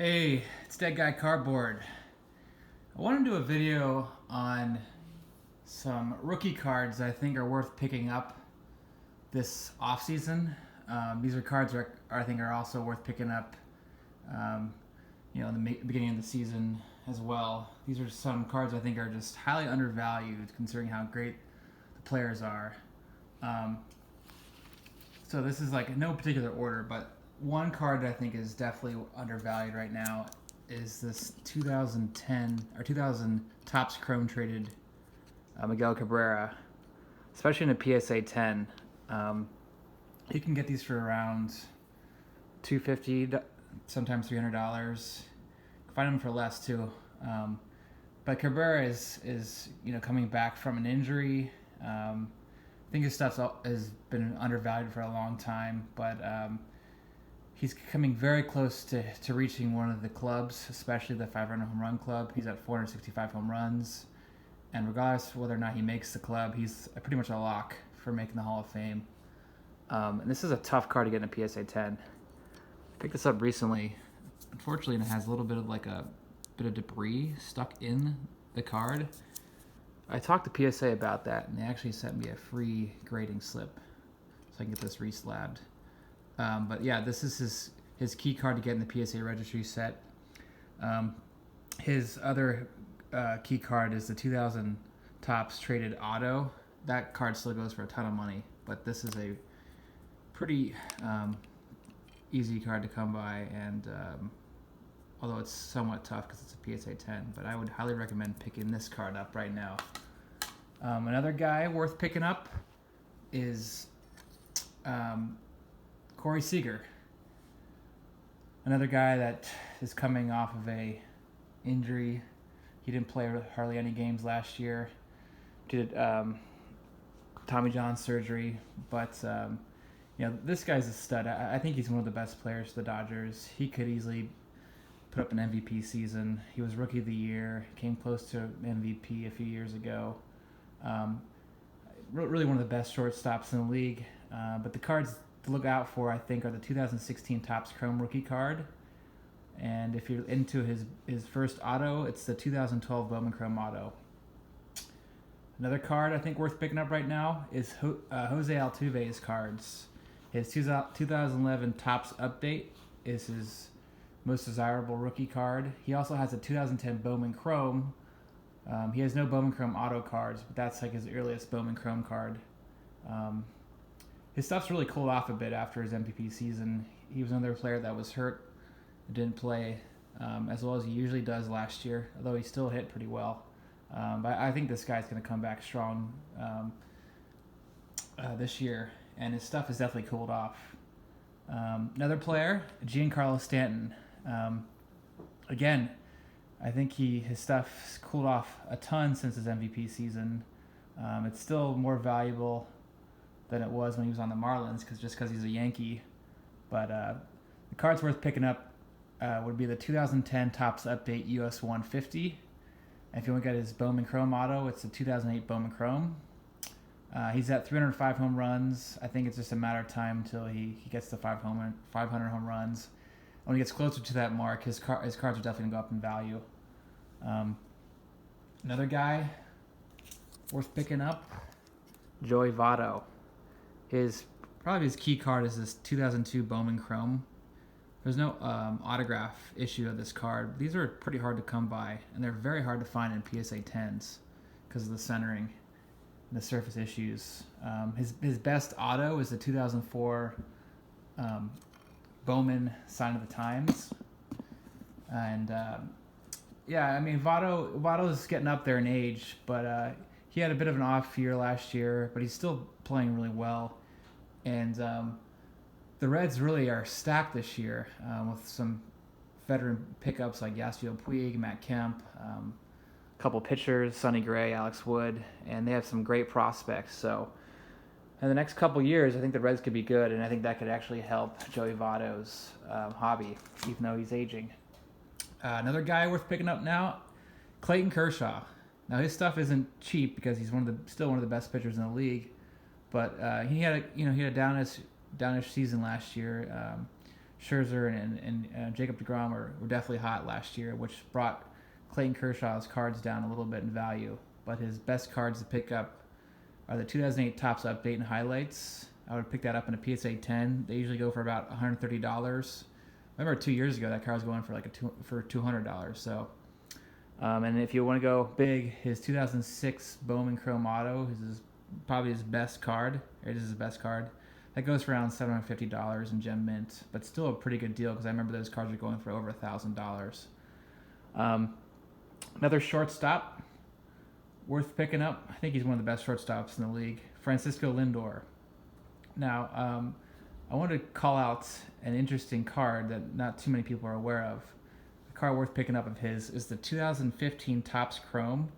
Hey, it's Dead Guy Cardboard. I want to do a video on some rookie cards I think are worth picking up this offseason. These are cards that I think are also worth picking up, um, in the beginning of the season as well. These are some cards I think are just highly undervalued considering how great the players are. Um, so this is like in no particular order, but one card that I think is definitely undervalued right now is this 2010 or 2000 Topps Chrome traded Miguel Cabrera, especially in a PSA 10. You can get these for around $250, sometimes $300. Find them for less too. But Cabrera is coming back from an injury. I think his stuff has been undervalued for a long time, but he's coming very close to reaching one of the clubs, especially the 500 home run club. He's at 465 home runs, and regardless of whether or not he makes the club, he's pretty much a lock for making the Hall of Fame. And this is a tough card to get in a PSA 10. I picked this up recently. Unfortunately, it has a little bit of a bit of debris stuck in the card. I talked to PSA about that, and they actually sent me a free grading slip so I can get this reslabbed. But yeah, this is his key card to get in the PSA registry set. His other key card is the 2000 Topps traded auto. That card still goes for a ton of money, but this is a pretty easy card to come by, and although it's somewhat tough because it's a PSA 10, but I would highly recommend picking this card up right now. Another guy worth picking up is Seager. Another guy that is coming off of a injury. He didn't play hardly any games last year. Did Tommy John surgery, but this guy's a stud. I think he's one of the best players for the Dodgers. He could easily put up an MVP season. He was Rookie of the Year, came close to MVP a few years ago. Really one of the best shortstops in the league. But the cards to look out for, I think, are the 2016 Topps Chrome rookie card. And if you're into his first auto, it's the 2012 Bowman Chrome auto. Another card I think worth picking up right now is Jose Altuve's cards. His 2011 Topps Update is his most desirable rookie card. He also has a 2010 Bowman Chrome. He has no Bowman Chrome auto cards, but that's like his earliest Bowman Chrome card. His stuff's really cooled off a bit after his MVP season. He was another player that was hurt, didn't play as well as he usually does last year, although he still hit pretty well. But I think this guy's going to come back strong this year, and his stuff is definitely cooled off. Another player, Giancarlo Stanton. Again, I think his stuff's cooled off a ton since his MVP season. It's still more valuable than it was when he was on the Marlins, just because he's a Yankee. But the cards worth picking up would be the 2010 Topps Update US 150. And if you want to get his Bowman Chrome auto, it's the 2008 Bowman Chrome. He's at 305 home runs. I think it's just a matter of time until he gets to 500 home runs. When he gets closer to that mark, his cards are definitely going to go up in value. Another guy worth picking up, Joey Votto. Probably his key card is this 2002 Bowman Chrome. There's no autograph issue of this card. These are pretty hard to come by, and they're very hard to find in PSA 10s because of the centering and the surface issues. His best auto is the 2004 Bowman Sign of the Times. And Votto's getting up there in age, but he had a bit of an off year last year, but he's still playing really well. And the Reds really are stacked this year with some veteran pickups like Yasiel Puig, Matt Kemp, a couple pitchers, Sonny Gray, Alex Wood, and they have some great prospects. So in the next couple years, I think the Reds could be good, and I think that could actually help Joey Votto's hobby, even though he's aging. Another guy worth picking up now, Clayton Kershaw. Now his stuff isn't cheap because he's still one of the best pitchers in the league, but he had a downish season last year. Scherzer and Jacob deGrom were definitely hot last year, which brought Clayton Kershaw's cards down a little bit in value. But his best cards to pick up are the 2008 Topps Update and Highlights. I would pick that up in a PSA 10. They usually go for about $130. I remember 2 years ago that car was going for for $200. So, and if you want to go big, his 2006 Bowman Chrome Auto is probably his best card. It is his best card. That goes for around $750 in Gem Mint, but still a pretty good deal because I remember those cards were going for over $1,000. Another shortstop worth picking up. I think he's one of the best shortstops in the league. Francisco Lindor. Now, I want to call out an interesting card that not too many people are aware of. The card worth picking up of his is the 2015 Topps Chrome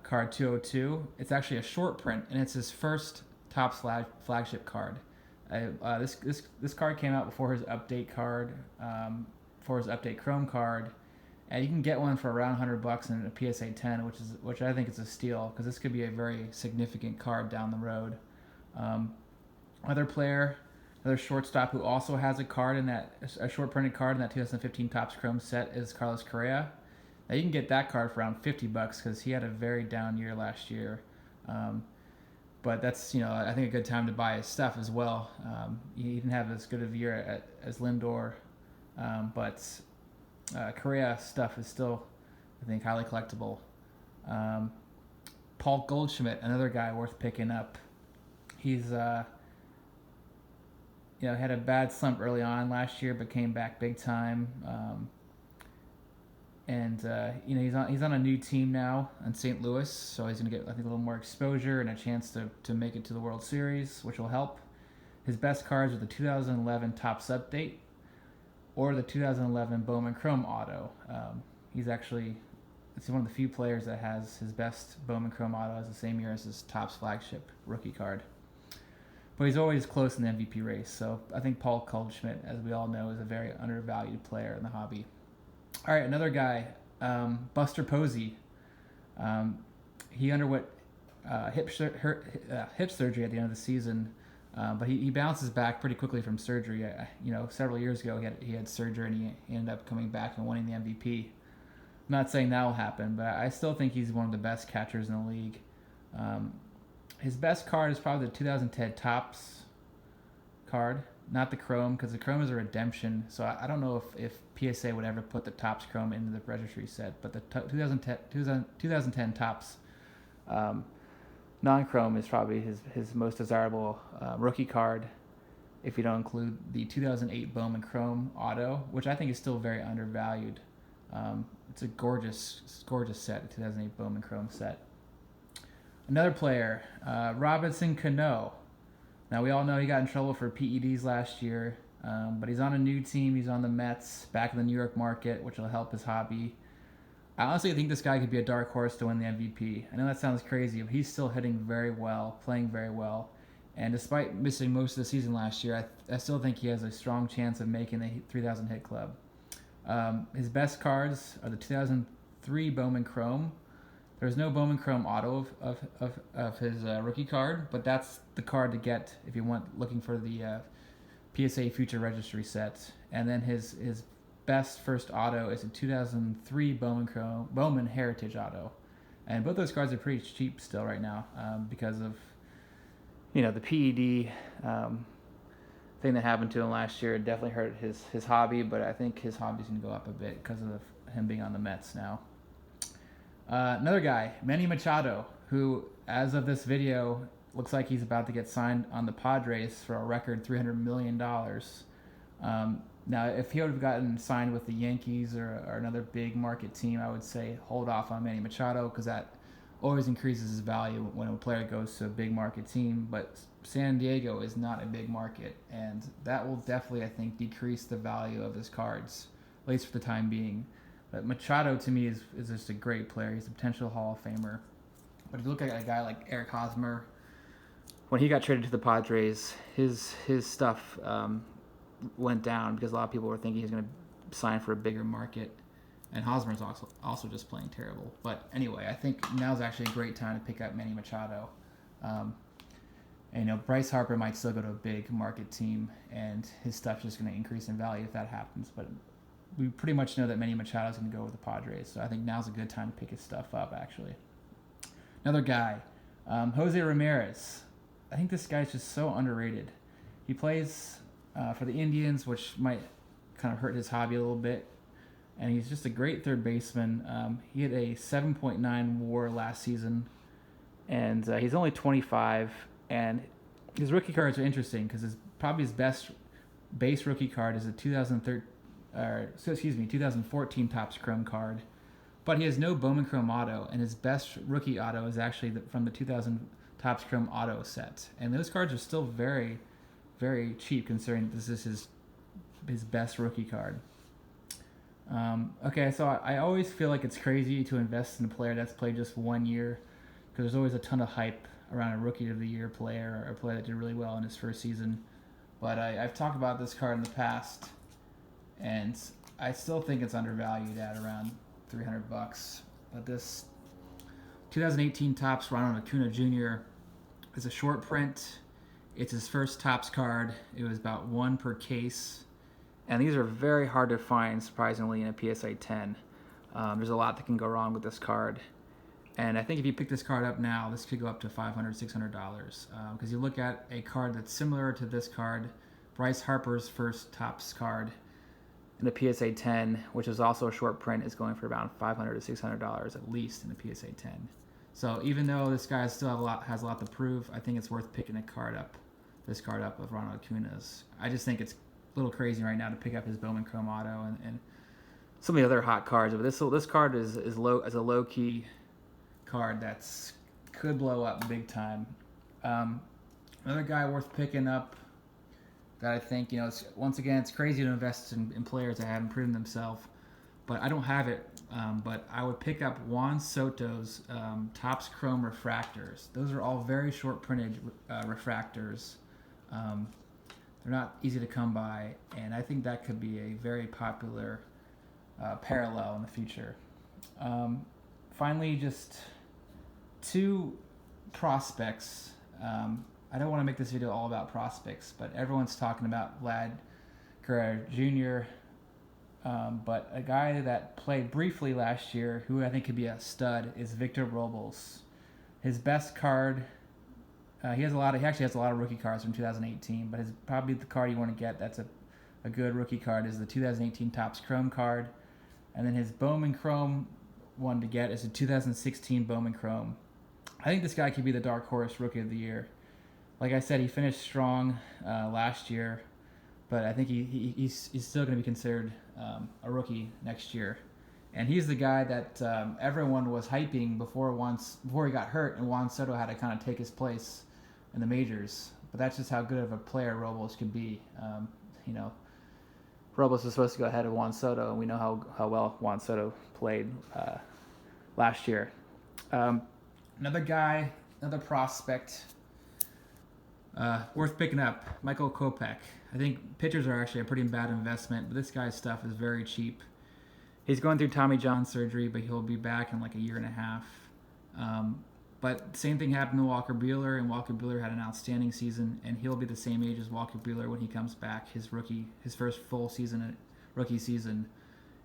card 202. It's actually a short print, and it's his first Topps flagship card. This card came out before his update card, for his update Chrome card, and you can get one for around $100 in a PSA 10, which I think is a steal because this could be a very significant card down the road. Another shortstop who also has a short printed card in that 2015 Topps Chrome set is Carlos Correa. Now you can get that card for around $50 because he had a very down year last year. But that's, I think a good time to buy his stuff as well. He didn't have as good of a year as Lindor, but Correa stuff is still, I think, highly collectible. Paul Goldschmidt, another guy worth picking up. He's had a bad slump early on last year, but came back big time. He's on a new team now in St. Louis, so he's going to get, I think, a little more exposure and a chance to make it to the World Series, which will help. His best cards are the 2011 Topps Update or the 2011 Bowman Chrome Auto. It's one of the few players that has his best Bowman Chrome Auto as the same year as his Topps flagship rookie card. But he's always close in the MVP race, so I think Paul Goldschmidt, as we all know, is a very undervalued player in the hobby. All right, another guy, Buster Posey. He underwent hip surgery at the end of the season, but he bounces back pretty quickly from surgery. Several years ago he had surgery and he ended up coming back and winning the MVP. I'm not saying that will happen, but I still think he's one of the best catchers in the league. His best card is probably the 2010 Topps card, not the Chrome, because the Chrome is a redemption. So I don't know if PSA would ever put the Topps Chrome into the registry set, but the 2010 Topps non-Chrome is probably his most desirable rookie card, if you don't include the 2008 Bowman Chrome Auto, which I think is still very undervalued. It's a gorgeous set, the 2008 Bowman Chrome set. Another player, Robinson Cano. Now, we all know he got in trouble for PEDs last year, but he's on a new team. He's on the Mets, back in the New York market, which will help his hobby. I honestly think this guy could be a dark horse to win the MVP. I know that sounds crazy, but he's still hitting very well, playing very well. And despite missing most of the season last year, I still think he has a strong chance of making the 3,000 hit club. His best cards are the 2003 Bowman Chrome. There's no Bowman Chrome Auto of his rookie card, but that's the card to get if you want looking for the PSA Future Registry set. And then his best first auto is a 2003 Bowman Heritage Auto, and both those cards are pretty cheap still right now because of the PED thing that happened to him last year. It definitely hurt his hobby, but I think his hobby's gonna go up a bit because of him being on the Mets now. Another guy, Manny Machado, who, as of this video, looks like he's about to get signed on the Padres for a record $300 million. Now, if he would have gotten signed with the Yankees or another big market team, I would say hold off on Manny Machado because that always increases his value when a player goes to a big market team. But San Diego is not a big market, and that will definitely, I think, decrease the value of his cards, at least for the time being. But Machado, to me, is just a great player. He's a potential Hall of Famer. But if you look at a guy like Eric Hosmer, when he got traded to the Padres, his stuff went down because a lot of people were thinking he was going to sign for a bigger market. And Hosmer's also just playing terrible. But anyway, I think now's actually a great time to pick up Manny Machado. And, Bryce Harper might still go to a big market team, and his stuff's just going to increase in value if that happens. But we pretty much know that Manny Machado is going to go with the Padres, so I think now's a good time to pick his stuff up, actually. Another guy, Jose Ramirez. I think this guy's just so underrated. He plays for the Indians, which might kind of hurt his hobby a little bit. And he's just a great third baseman. He had a 7.9 WAR last season, and he's only 25. And his rookie cards are interesting because probably his best base rookie card is a 2014 Topps Chrome card. But he has no Bowman Chrome auto, and his best rookie auto is actually from the 2000 Topps Chrome auto set. And those cards are still very, very cheap considering this is his best rookie card. Okay, so I always feel like it's crazy to invest in a player that's played just 1 year because there's always a ton of hype around a Rookie of the Year player or a player that did really well in his first season. But I've talked about this card in the past, and I still think it's undervalued at around $300. But this 2018 Topps Ronald Acuna Jr. is a short print. It's his first Topps card. It was about 1 per case. And these are very hard to find, surprisingly, in a PSA 10. There's a lot that can go wrong with this card. And I think if you pick this card up now, this could go up to $500, $600. Because you look at a card that's similar to this card, Bryce Harper's first Topps card in the PSA 10, which is also a short print, is going for about $500 to $600 at least in the PSA 10. So even though this guy still has a lot to prove, I think it's worth picking this card up of Ronald Acuna's. I just think it's a little crazy right now to pick up his Bowman Chrome auto and some of the other hot cards. But this card is a low key card that's could blow up big time. Another guy worth picking up that I think, once again, it's crazy to invest in players that haven't proven themselves, but I don't have it. But I would pick up Juan Soto's Topps Chrome refractors. Those are all very short printed refractors. They're not easy to come by, and I think that could be a very popular parallel in the future. Finally, just 2 prospects. I don't want to make this video all about prospects, but everyone's talking about Vlad Guerrero Jr., but a guy that played briefly last year, who I think could be a stud, is Victor Robles. His best card, he actually has a lot of rookie cards from 2018, but probably the card you want to get that's a good rookie card is the 2018 Topps Chrome card. And then his Bowman Chrome one to get is a 2016 Bowman Chrome. I think this guy could be the dark horse Rookie of the Year. Like I said, he finished strong last year, but I think he's still going to be considered a rookie next year. And he's the guy that everyone was hyping before he got hurt, and Juan Soto had to kind of take his place in the majors. But that's just how good of a player Robles could be. Robles was supposed to go ahead of Juan Soto, and we know how well Juan Soto played last year. Another prospect worth picking up, Michael Kopech. I think pitchers are actually a pretty bad investment, but this guy's stuff is very cheap. He's going through Tommy John surgery, but he'll be back in like a year and a half. But same thing happened to Walker Buehler, and Walker Buehler had an outstanding season, and he'll be the same age as Walker Buehler when he comes back, his first full season, rookie season.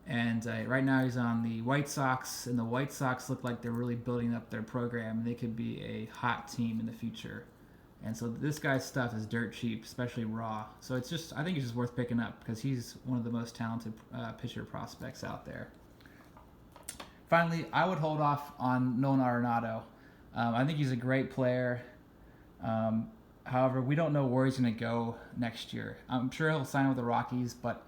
And right now he's on the White Sox, and the White Sox look like they're really building up their program. They could be a hot team in the future. And so this guy's stuff is dirt cheap, especially raw. So I think it's just worth picking up because he's one of the most talented pitcher prospects out there. Finally, I would hold off on Nolan Arenado. I think he's a great player. However, we don't know where he's going to go next year. I'm sure he'll sign with the Rockies, but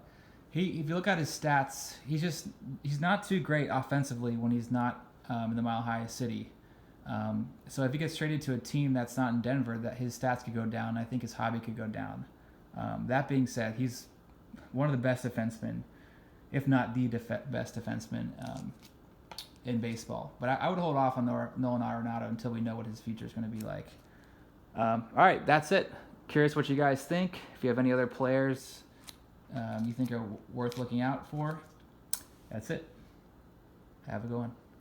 if you look at his stats, he's not too great offensively when he's not in the Mile High City. So if he gets traded to a team that's not in Denver, that his stats could go down. I think his hobby could go down. That being said, he's one of the best defensemen, if not the best defenseman in baseball. But I would hold off on Nolan Arenado until we know what his future is going to be like. All right, that's it. Curious what you guys think. If you have any other players you think are worth looking out for, that's it. Have a good one.